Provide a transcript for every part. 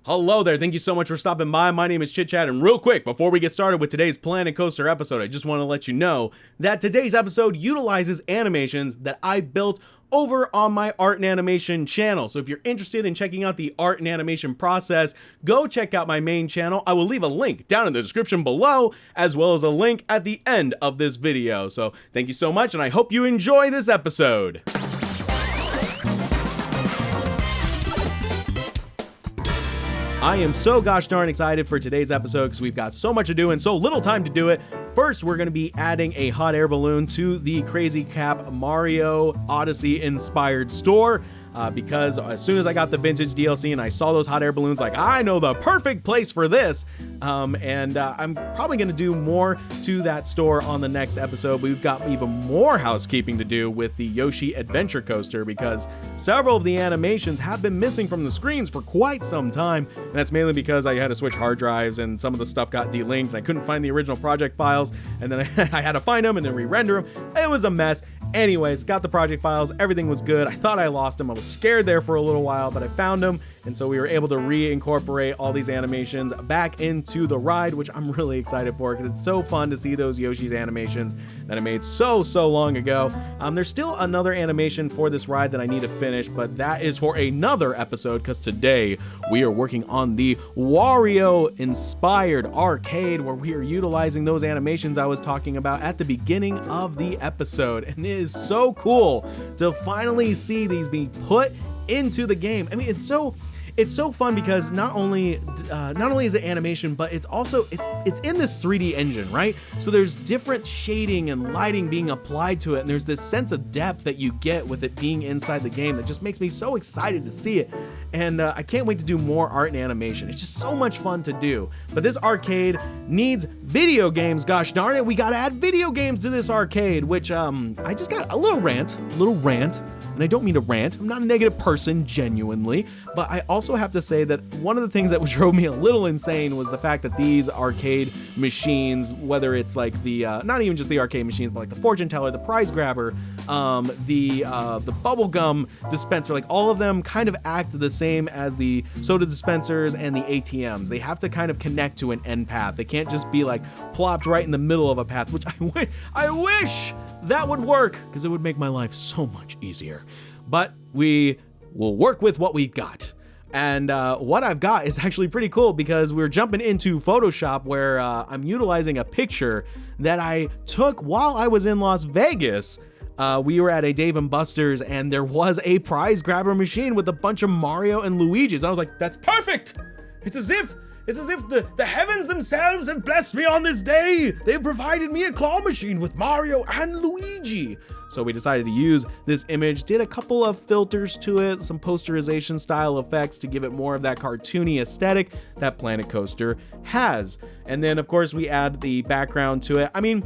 Hello there, thank you so much for stopping by. My name is ChitChad, and real quick, before we get started with today's Planet Coaster episode, I just want to let you know that today's episode utilizes animations that I built over on my art and animation channel. So if you're interested in checking out the art and animation process, go check out my main channel. I will leave a link down in the description below, as well as a link at the end of this video. So thank you so much, and I hope you enjoy this episode. I am so gosh darn excited for today's episode because we've got so much to do and so little time to do it. First, we're going to be adding a hot air balloon to the Crazy Cap Mario Odyssey inspired store. Because as soon as I got the vintage DLC and I saw those hot air balloons, like, I know the perfect place for this. I'm probably going to do more to that store on the next episode. We've got even more housekeeping to do with the Yoshi Adventure Coaster because several of the animations have been missing from the screens for quite some time. And that's mainly because I had to switch hard drives and some of the stuff got delinked and I couldn't find the original project files. And then I had to find them and then re-render them. It was a mess. Anyways, got the project files, everything was good. I thought I lost them. I was scared there for a little while, but I found them, and so we were able to reincorporate all these animations back into the ride, which I'm really excited for because it's so fun to see those Yoshi's animations that I made so long ago. There's still another animation for this ride that I need to finish, but that is for another episode because today we are working on the Wario inspired arcade where we are utilizing those animations I was talking about at the beginning of the episode, and it is so cool to finally see these being put into the game. I mean, it's so fun because not only is it animation, but it's also it's in this 3D engine, right? So there's different shading and lighting being applied to it, and there's this sense of depth that you get with it being inside the game that just makes me so excited to see it. And I can't wait to do more art and animation. It's just so much fun to do. But this arcade needs video games. Gosh darn it, we gotta add video games to this arcade, which I just got a little rant. And I don't mean to rant. I'm not a negative person, genuinely. But I also have to say that one of the things that drove me a little insane was the fact that these arcade machines, whether it's like the, not even just the arcade machines, but like the fortune teller, the prize grabber, the bubblegum dispenser, like all of them kind of act the same as the soda dispensers and the ATMs. They have to kind of connect to an end path. They can't just be like plopped right in the middle of a path, which I wish that would work because it would make my life so much easier. But we will work with what we've got. And what I've got is actually pretty cool because we're jumping into Photoshop where I'm utilizing a picture that I took while I was in Las Vegas. We were at a Dave & Buster's and there was a prize grabber machine with a bunch of Mario and Luigi's. I was like, that's perfect. It's as if the heavens themselves have blessed me on this day. They've provided me a claw machine with Mario and Luigi. So we decided to use this image, did a couple of filters to it, some posterization style effects to give it more of that cartoony aesthetic that Planet Coaster has. And then of course we add the background to it. I mean,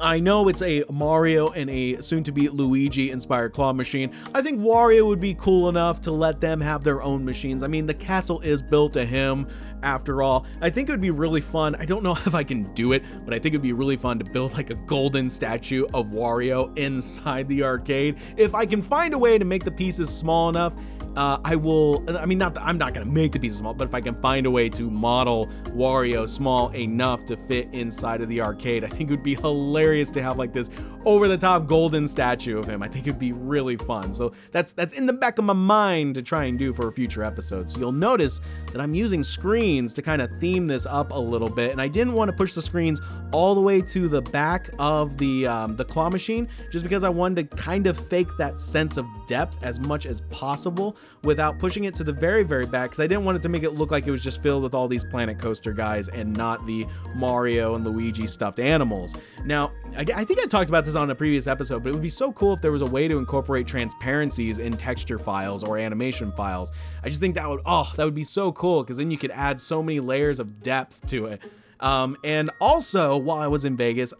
I know it's a Mario and a soon-to-be Luigi-inspired claw machine. I think Wario would be cool enough to let them have their own machines. I mean, the castle is built to him, after all. I think it would be really fun. I don't know if I can do it, but I think it'd be really fun to build like a golden statue of Wario inside the arcade. If I can find a way to make the pieces small enough, I will. I mean, I'm not gonna make the pieces small, but if I can find a way to model Wario small enough to fit inside of the arcade, I think it would be hilarious to have like this over-the-top golden statue of him. I think it'd be really fun. So that's in the back of my mind to try and do for a future episode. So you'll notice that I'm using screens to kind of theme this up a little bit, and I didn't want to push the screens all the way to the back of the claw machine, just because I wanted to kind of fake that sense of depth as much as possible without pushing it to the very back, because I didn't want it to make it look like it was just filled with all these Planet Coaster guys and not the Mario and Luigi stuffed animals. Now, I think I talked about this on a previous episode, but it would be so cool if there was a way to incorporate transparencies in texture files or animation files. I just think that would be so cool, because then you could add so many layers of depth to it. And also, while I was in Vegas,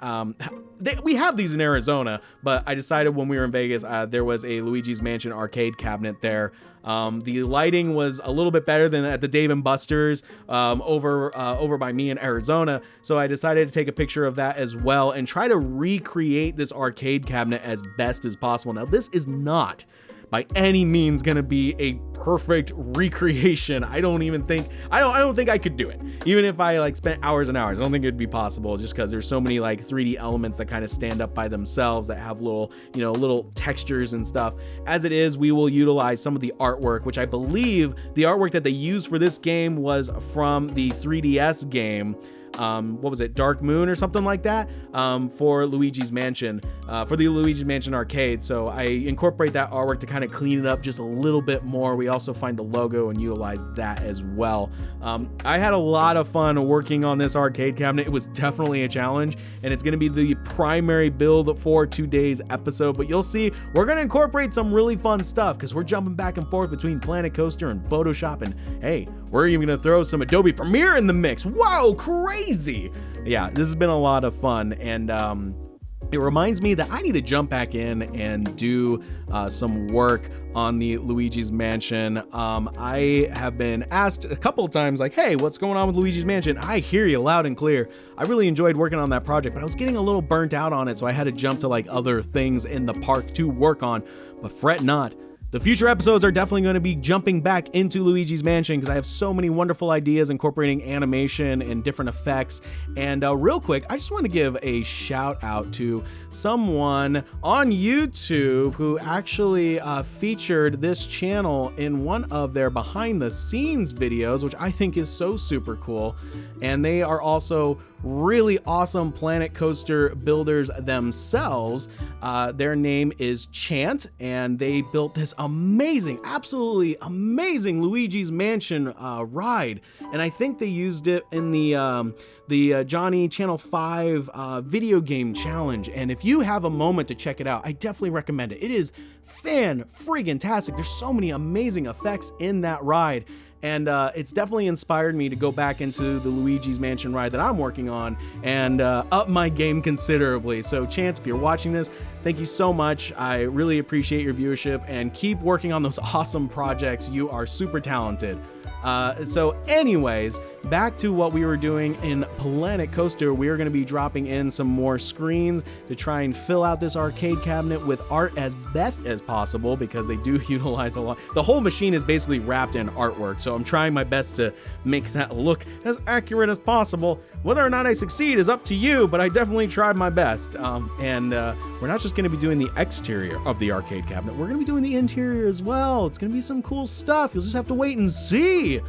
we have these in Arizona, but I decided when we were in Vegas, there was a Luigi's Mansion arcade cabinet there. The lighting was a little bit better than at the Dave & Buster's over by me in Arizona, so I decided to take a picture of that as well and try to recreate this arcade cabinet as best as possible. Now, this is not by any means gonna be a perfect recreation. I don't think I could do it. Even if I like spent hours and hours, I don't think it'd be possible, just because there's so many like 3D elements that kind of stand up by themselves, that have little, you know, little textures and stuff. As it is, we will utilize some of the artwork, which I believe the artwork that they used for this game was from the 3DS game. What was it, Dark Moon or something like that, for Luigi's Mansion, for the Luigi's Mansion arcade. So I incorporate that artwork to kind of clean it up just a little bit more. We also find the logo and utilize that as well. I had a lot of fun working on this arcade cabinet. It was definitely a challenge, and it's going to be the primary build for today's episode, but you'll see we're going to incorporate some really fun stuff, because we're jumping back and forth between Planet Coaster and Photoshop, and hey, we're even going to throw some Adobe Premiere in the mix. Whoa, crazy. Yeah, this has been a lot of fun, and it reminds me that I need to jump back in and do some work on the Luigi's Mansion. I have been asked a couple of times, like, hey, what's going on with Luigi's Mansion? I hear you loud and clear. I really enjoyed working on that project, but I was getting a little burnt out on it, so I had to jump to like other things in the park to work on. But fret not. The future episodes are definitely going to be jumping back into Luigi's Mansion, because I have so many wonderful ideas incorporating animation and different effects. And real quick, I just want to give a shout out to someone on YouTube who actually featured this channel in one of their behind the scenes videos, which I think is so super cool. And they are also really awesome Planet Coaster builders themselves. Their name is Chant, and they built this amazing, absolutely amazing Luigi's Mansion ride. And I think they used it in the Johnny Channel 5 video game challenge. And if you have a moment to check it out, I definitely recommend it. It is fan-friggin-tastic. There's so many amazing effects in that ride. And it's definitely inspired me to go back into the Luigi's Mansion ride that I'm working on and up my game considerably. So Chant, if you're watching this, thank you so much. I really appreciate your viewership, and keep working on those awesome projects. You are super talented. So anyways, back to what we were doing in Planet Coaster. We are going to be dropping in some more screens to try and fill out this arcade cabinet with art as best as possible, because they do utilize a lot. The whole machine is basically wrapped in artwork, so I'm trying my best to make that look as accurate as possible. Whether or not I succeed is up to you, but I definitely tried my best. And we're not just going to be doing the exterior of the arcade cabinet, we're going to be doing the interior as well. It's going to be some cool stuff. You'll just have to wait and see.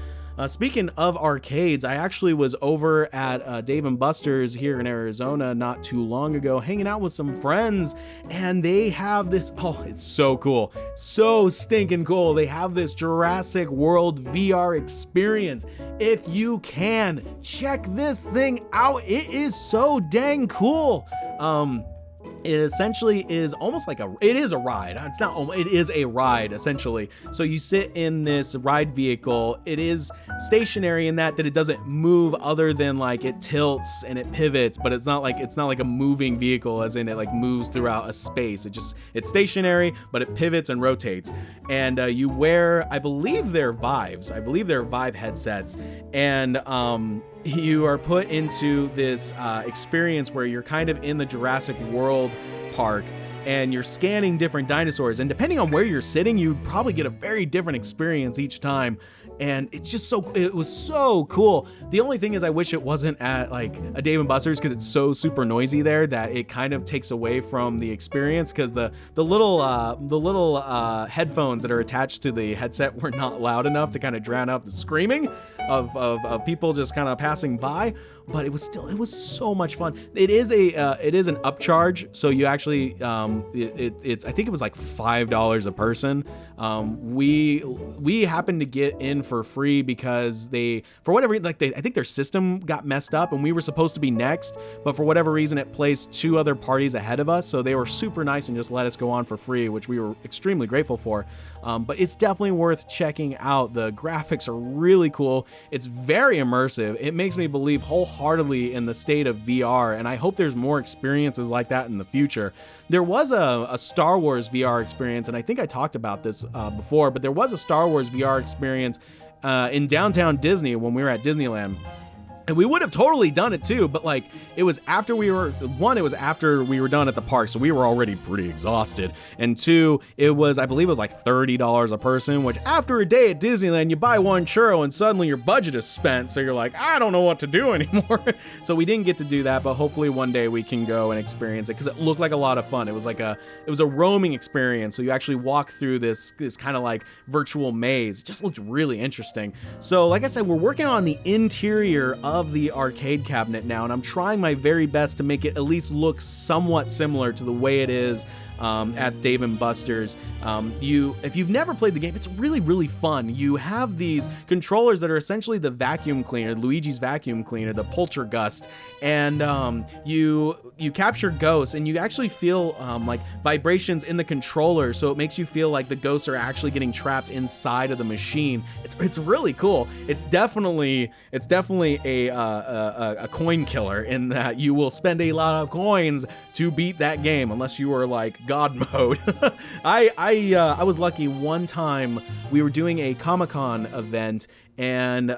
Speaking of arcades, I actually was over at Dave & Buster's here in Arizona not too long ago, hanging out with some friends, and they have this, oh, it's so cool, so stinking cool. They have this Jurassic World VR experience. If you can, check this thing out. It is so dang cool. It essentially is almost like it is a ride. It's not, it is a ride essentially. So you sit in this ride vehicle. It is stationary in that it doesn't move, other than like it tilts and it pivots, but it's not like a moving vehicle as in it like moves throughout a space. It's stationary, but it pivots and rotates. And you wear, I believe they're Vive headsets, and you are put into this experience where you're kind of in the Jurassic World park, and you're scanning different dinosaurs, and depending on where you're sitting, you probably get a very different experience each time. And it was so cool. The only thing is, I wish it wasn't at like a Dave & Buster's, because it's so super noisy there that it kind of takes away from the experience, because the little headphones that are attached to the headset were not loud enough to kind of drown out the screaming of people just kind of passing by. But it was so much fun. It is an upcharge, so you actually it's I think it was like $5 a person. We happened to get in for free because they, for whatever, I think their system got messed up and we were supposed to be next, but for whatever reason it placed 2 other parties ahead of us, so they were super nice and just let us go on for free, which we were extremely grateful for. But it's definitely worth checking out. The graphics are really cool. It's very immersive. It makes me believe wholeheartedly in the state of VR, and I hope there's more experiences like that in the future. There was a Star Wars VR experience, and I think I talked about this before, but there was a Star Wars VR experience in downtown Disney when we were at Disneyland. And we would have totally done it too, but like it was after we were done at the park, so we were already pretty exhausted. And two, it was, I believe it was like $30 a person, which after a day at Disneyland, you buy one churro and suddenly your budget is spent. So you're like, I don't know what to do anymore. So we didn't get to do that, but hopefully one day we can go and experience it because it looked like a lot of fun. It was a roaming experience. So you actually walk through this kind of like virtual maze. It just looked really interesting. So like I said, we're working on the interior of the arcade cabinet now, and I'm trying my very best to make it at least look somewhat similar to the way it is at Dave & Buster's. If you've never played the game, it's really, really fun. You have these controllers that are essentially the vacuum cleaner, Luigi's vacuum cleaner, the Poltergust, and you capture ghosts, and you actually feel like vibrations in the controller, so it makes you feel like the ghosts are actually getting trapped inside of the machine. It's really cool. It's definitely a coin killer in that you will spend a lot of coins to beat that game, unless you are like God mode. I was lucky one time we were doing a Comic-Con event, and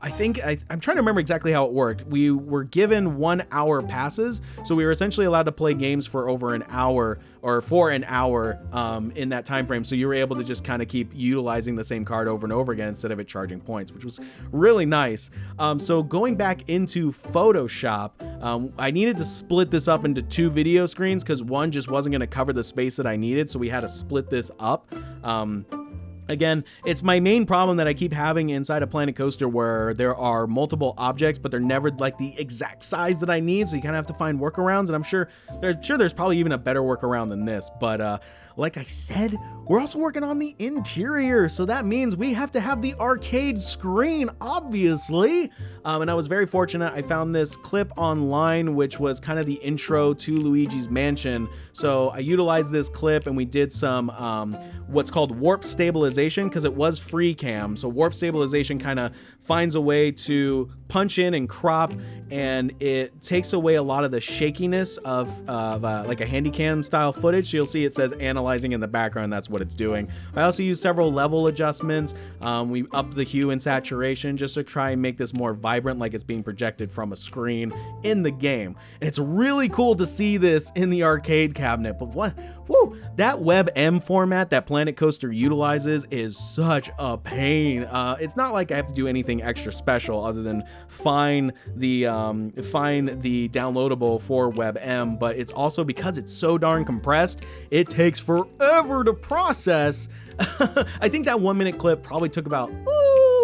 I'm trying to remember exactly how it worked. We were given 1 hour passes, so we were essentially allowed to play games for over an hour or for an hour in that time frame. So you were able to just kind of keep utilizing the same card over and over again instead of it charging points, which was really nice. So going back into Photoshop, I needed to split this up into 2 video screens because one just wasn't going to cover the space that I needed, so we had to split this up. Again, it's my main problem that I keep having inside a Planet Coaster where there are multiple objects, but they're never like the exact size that I need. So you kind of have to find workarounds, and I'm sure there's probably even a better workaround than this. But like I said, we're also working on the interior. So that means we have to have the arcade screen, obviously. And I was very fortunate. I found this clip online, which was kind of the intro to Luigi's Mansion. So I utilized this clip and we did some what's called warp stabilization, because it was free cam. So warp stabilization kind of finds a way to punch in and crop, and it takes away a lot of the shakiness of like a handycam style footage. So you'll see it says analyzing in the background. That's what it's doing. I also use several level adjustments. We upped the hue and saturation just to try and make this more vibrant, like it's being projected from a screen in the game. And it's really cool to see this in the arcade cabinet. But that WebM format that Planet Coaster utilizes is such a pain. It's not like I have to do anything extra special other than find the downloadable for WebM, but it's also because it's so darn compressed, it takes forever to process. I think that 1 minute clip probably took about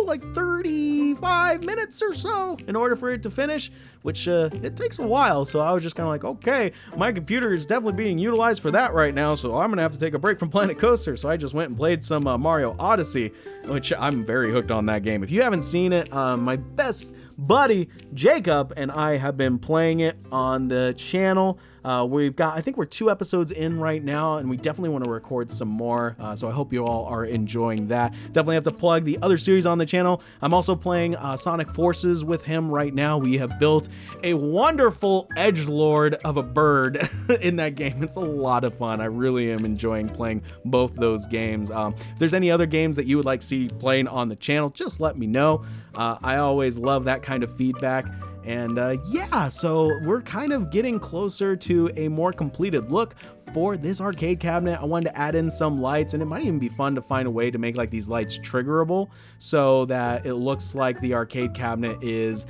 like 35 minutes or so in order for it to finish, which it takes a while. So I was just kind of like, okay, my computer is definitely being utilized for that right now, so I'm gonna have to take a break from Planet Coaster. So I just went and played some Mario Odyssey, which I'm very hooked on that game. If you haven't seen it, my best buddy Jacob and I have been playing it on the channel. I think we're 2 episodes in right now, and we definitely want to record some more. So I hope you all are enjoying that. Definitely have to plug the other series on the channel. I'm also playing Sonic Forces with him right now. We have built a wonderful edgelord of a bird in that game. It's a lot of fun. I really am enjoying playing both those games. If there's any other games that you would like to see playing on the channel, just let me know. I always love that kind of feedback. And yeah, so we're kind of getting closer to a more completed look for this arcade cabinet. I wanted to add in some lights, and it might even be fun to find a way to make like these lights triggerable so that it looks like the arcade cabinet is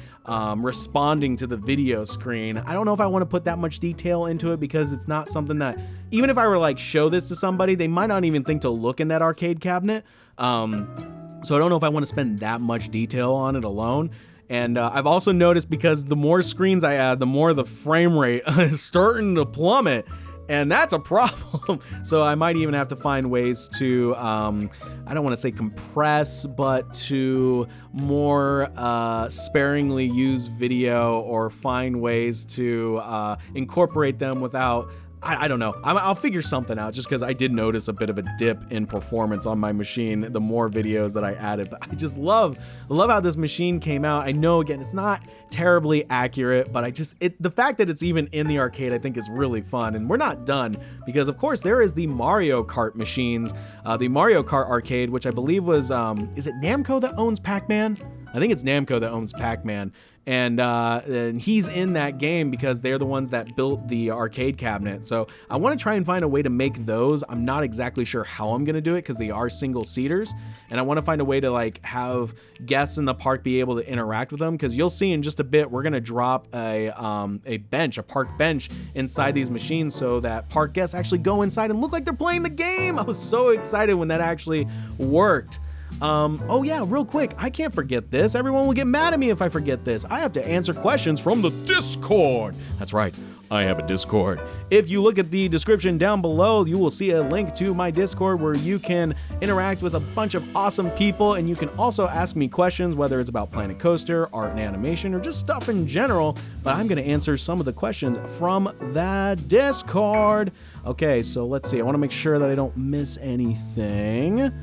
responding to the video screen. I don't know if I want to put that much detail into it because it's not something that, even if I were to like show this to somebody, they might not even think to look in that arcade cabinet. So I don't know if I want to spend that much detail on it alone. And I've also noticed, because the more screens I add, the more the frame rate is starting to plummet, and that's a problem. So I might even have to find ways to, I don't want to say compress, but to more sparingly use video, or find ways to incorporate them without, I don't know. I'll figure something out, just because I did notice a bit of a dip in performance on my machine the more videos that I added. But I just love how this machine came out. I know, again, it's not terribly accurate, but the fact that it's even in the arcade, I think, is really fun. And we're not done, because of course there is the Mario Kart machines, the Mario Kart arcade, which I believe was, is it Namco that owns Pac-Man? I think it's Namco that owns Pac-Man, and he's in that game because they're the ones that built the arcade cabinet. So I want to try and find a way to make those. I'm not exactly sure how I'm going to do it because they are single seaters, and I want to find a way to like have guests in the park be able to interact with them, because you'll see in just a bit we're going to drop a park bench inside these machines so that park guests actually go inside and look like they're playing the game. I was so excited when that actually worked. Oh yeah, real quick, I can't forget this. Everyone will get mad at me if I forget this. I have to answer questions from the Discord. That's right, I have a Discord. If you look at the description down below, you will see a link to my Discord where you can interact with a bunch of awesome people, and you can also ask me questions, whether it's about Planet Coaster, art and animation, or just stuff in general. But I'm going to answer some of the questions from that Discord. Okay, so let's see. I want to make sure that I don't miss anything.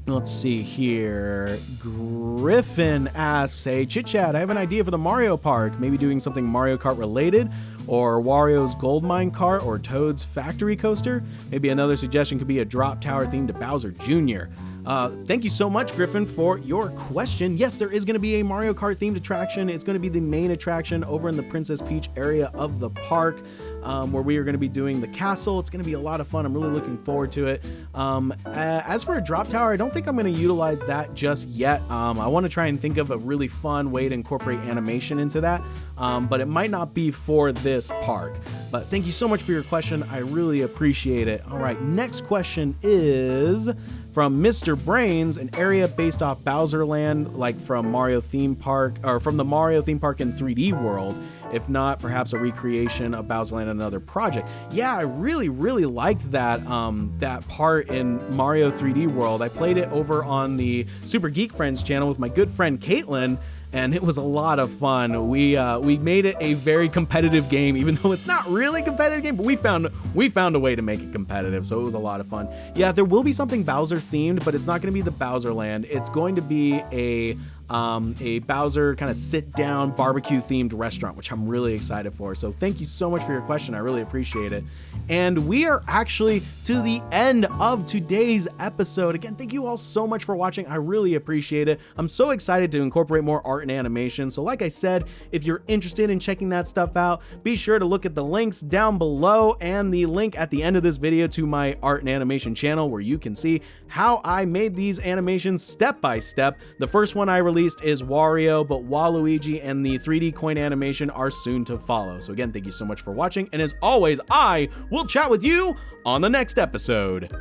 Let's see here. Griffin asks, hey, ChitChad, I have an idea for the Mario Park. Maybe doing something Mario Kart related, or Wario's Gold Mine Cart, or Toad's Factory Coaster. Maybe another suggestion could be a drop tower theme to Bowser Jr. Thank you so much, Griffin, for your question. Yes, there is going to be a Mario Kart themed attraction. It's going to be the main attraction over in the Princess Peach area of the park, where we are going to be doing the castle. It's going to be a lot of fun. I'm really looking forward to it. As for a drop tower, I don't think I'm going to utilize that just yet. I want to try and think of a really fun way to incorporate animation into that, but it might not be for this park. But thank you so much for your question. I really appreciate it. All right, next question is from Mr. Brains, an area based off Bowser Land, like from Mario theme park, or from the Mario theme park in 3D World. If not, perhaps a recreation of Bowser Land in another project. Yeah, I really liked that that part in Mario 3D World. I played it over on the Super Geek Friends channel with my good friend Caitlin, and it was a lot of fun. We made it a very competitive game, even though it's not really a competitive game, but we found a way to make it competitive, so it was a lot of fun. Yeah, there will be something Bowser themed, but it's not going to be the Bowser Land. It's going to be a Bowser kind of sit down barbecue themed restaurant, which I'm really excited for. So thank you so much for your question. I really appreciate it. And we are actually to the end of today's episode. Again, thank you all so much for watching. I really appreciate it. I'm so excited to incorporate more art and animation. So like I said, if you're interested in checking that stuff out, be sure to look at the links down below and the link at the end of this video to my art and animation channel, where you can see how I made these animations step by step. The first one I released is Wario, but Waluigi and the 3D coin animation are soon to follow. So again, thank you so much for watching, and as always, I will chat with you on the next episode.